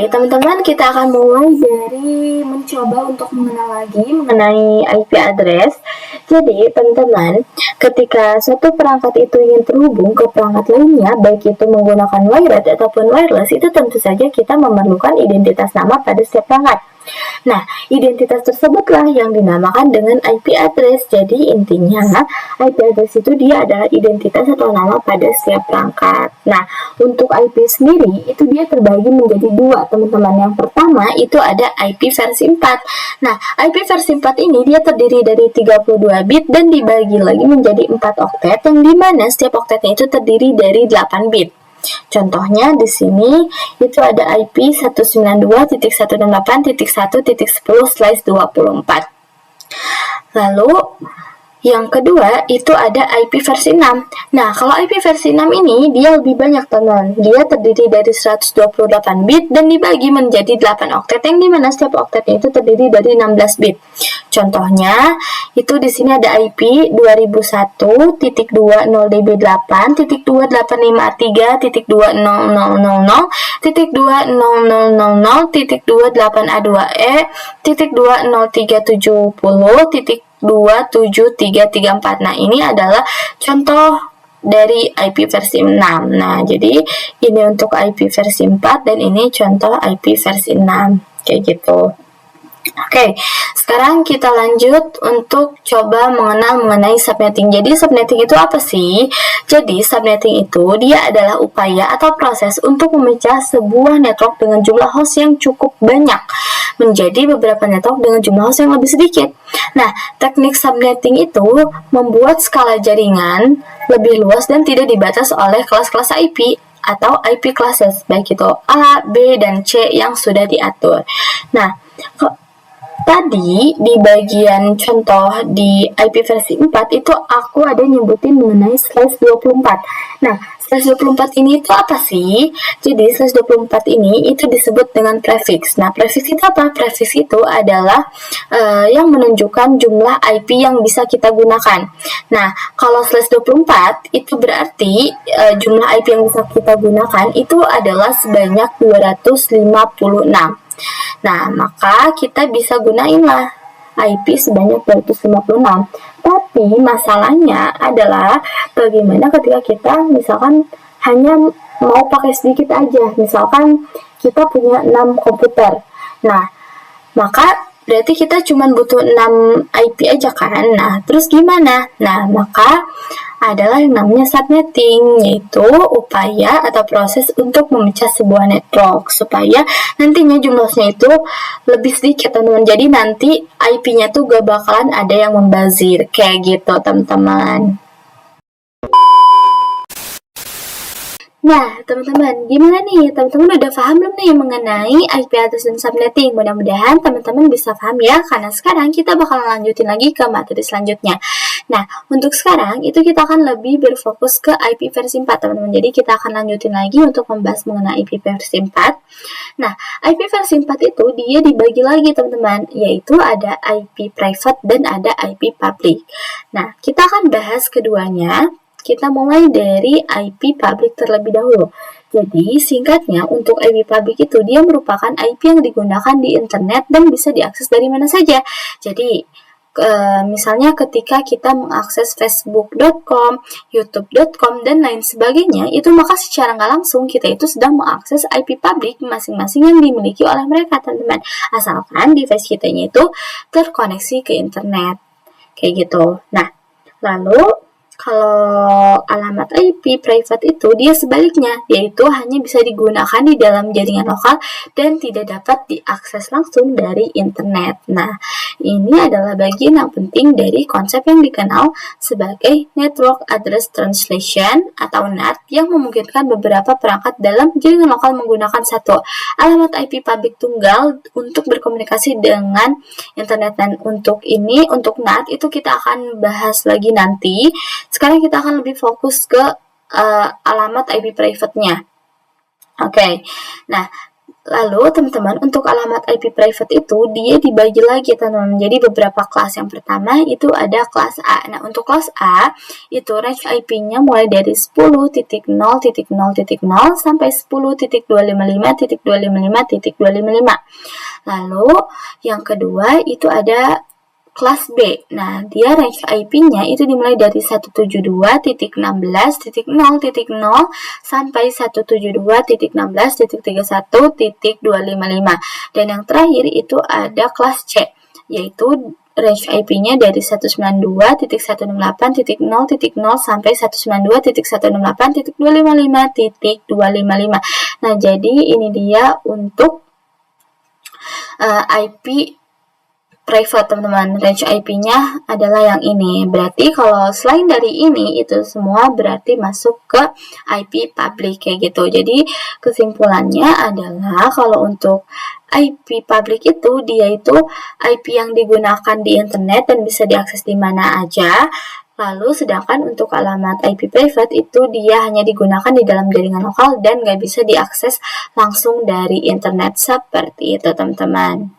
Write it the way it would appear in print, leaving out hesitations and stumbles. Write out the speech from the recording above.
teman-teman, kita akan mulai dari mencoba untuk mengenal lagi mengenai IP address. Jadi, teman-teman, ketika suatu perangkat itu ingin terhubung ke perangkat lainnya, baik itu menggunakan wired ataupun wireless, itu tentu saja kita memerlukan identitas nama pada setiap perangkat. Nah, identitas tersebutlah yang dinamakan dengan IP address. Jadi, intinya IP address itu dia adalah identitas atau nama pada setiap perangkat. Nah, untuk IP sendiri itu dia terbagi menjadi dua, teman-teman. Yang pertama itu ada IP versi 4. Nah, IP versi 4 ini dia terdiri dari 32 bit dan dibagi lagi menjadi 4 oktet, yang dimana setiap oktetnya itu terdiri dari 8 bit. Contohnya di sini itu ada IP 192.168.1.10/24. Lalu yang kedua itu ada IP versi 6. Nah, kalau IP versi 6 ini dia lebih banyak, teman. Dia terdiri dari 128 bit dan dibagi menjadi 8 oktet, yang dimana setiap oktetnya itu terdiri dari 16 bit. Contohnya itu di sini ada IP 2001.2080.20000.20370.27334. Nah, ini adalah contoh dari IP versi 6. Nah, jadi ini untuk IP versi 4 dan ini contoh IP versi 6. Kayak gitu. Oke, sekarang kita lanjut untuk coba mengenai subnetting. Jadi subnetting itu apa sih? Jadi subnetting itu dia adalah upaya atau proses untuk memecah sebuah network dengan jumlah host yang cukup banyak menjadi beberapa network dengan jumlah host yang lebih sedikit. Nah, teknik subnetting itu membuat skala jaringan lebih luas dan tidak dibatas oleh kelas-kelas IP atau IP classes, baik itu A, B, dan C yang sudah diatur. Nah, tadi di bagian contoh di IP versi 4 itu aku ada nyebutin mengenai /24. Nah, /24 ini itu apa sih? Jadi /24 ini itu disebut dengan prefix. Nah, prefix itu apa? Prefix itu adalah yang menunjukkan jumlah IP yang bisa kita gunakan. Nah, kalau /24 itu berarti jumlah IP yang bisa kita gunakan itu adalah sebanyak 256. Nah, maka kita bisa gunainlah IP sebanyak 256. Tapi masalahnya adalah bagaimana ketika kita misalkan hanya mau pakai sedikit aja. Misalkan kita punya 6 komputer. Nah, maka berarti kita cuma butuh 6 IP aja kan. Nah, terus gimana? Nah, maka adalah yang namanya subnetting, yaitu upaya atau proses untuk memecah sebuah network supaya nantinya jumlahnya itu lebih sedikit, teman-teman. Jadi nanti IP-nya tuh gak bakalan ada yang membazir kayak gitu, teman-teman. Nah, teman-teman, gimana nih? Teman-teman udah paham belum nih mengenai IP address dan subnetting? Mudah-mudahan teman-teman bisa paham ya, karena sekarang kita bakal lanjutin lagi ke materi selanjutnya. Nah, untuk sekarang itu kita akan lebih berfokus ke IP versi 4, teman-teman. Jadi kita akan lanjutin lagi untuk membahas mengenai IP versi 4. Nah, IP versi 4 itu dia dibagi lagi, teman-teman, yaitu ada IP private dan ada IP public. Nah, kita akan bahas keduanya. Kita mulai dari IP public terlebih dahulu. Jadi, singkatnya, untuk IP public itu dia merupakan IP yang digunakan di internet dan bisa diakses dari mana saja. Jadi, misalnya ketika kita mengakses facebook.com, youtube.com, dan lain sebagainya, itu maka secara nggak langsung kita itu sedang mengakses IP public masing-masing yang dimiliki oleh mereka, teman-teman. Asalkan device kitanya itu terkoneksi ke internet. Kayak gitu. Nah, lalu kalau alamat IP private itu dia sebaliknya, yaitu hanya bisa digunakan di dalam jaringan lokal dan tidak dapat diakses langsung dari internet. Nah, ini adalah bagian yang penting dari konsep yang dikenal sebagai Network Address Translation atau NAT, yang memungkinkan beberapa perangkat dalam jaringan lokal menggunakan satu alamat IP publik tunggal untuk berkomunikasi dengan internet. Dan untuk NAT itu kita akan bahas lagi nanti. Sekarang kita akan lebih fokus ke alamat IP private-nya. Oke. Nah, Lalu teman-teman untuk alamat IP private itu dia dibagi lagi teman-teman. Jadi beberapa kelas. Yang pertama itu ada kelas A. Nah untuk kelas A itu range IP-nya mulai dari 10.0.0.0 sampai 10.255.255.255. Lalu yang kedua itu ada kelas B. Nah, dia range IP-nya itu dimulai dari 172.16.0.0 sampai 172.16.31.255. Dan yang terakhir itu ada kelas C, yaitu range IP-nya dari 192.168.0.0 sampai 192.168.255.255. Nah, jadi ini dia untuk IP private teman-teman. Range IP-nya adalah yang ini. Berarti kalau selain dari ini itu semua berarti masuk ke IP public kayak gitu. Jadi kesimpulannya adalah kalau untuk IP public itu dia itu IP yang digunakan di internet dan bisa diakses di mana aja. Lalu sedangkan untuk alamat IP private itu dia hanya digunakan di dalam jaringan lokal dan nggak bisa diakses langsung dari internet seperti itu teman-teman.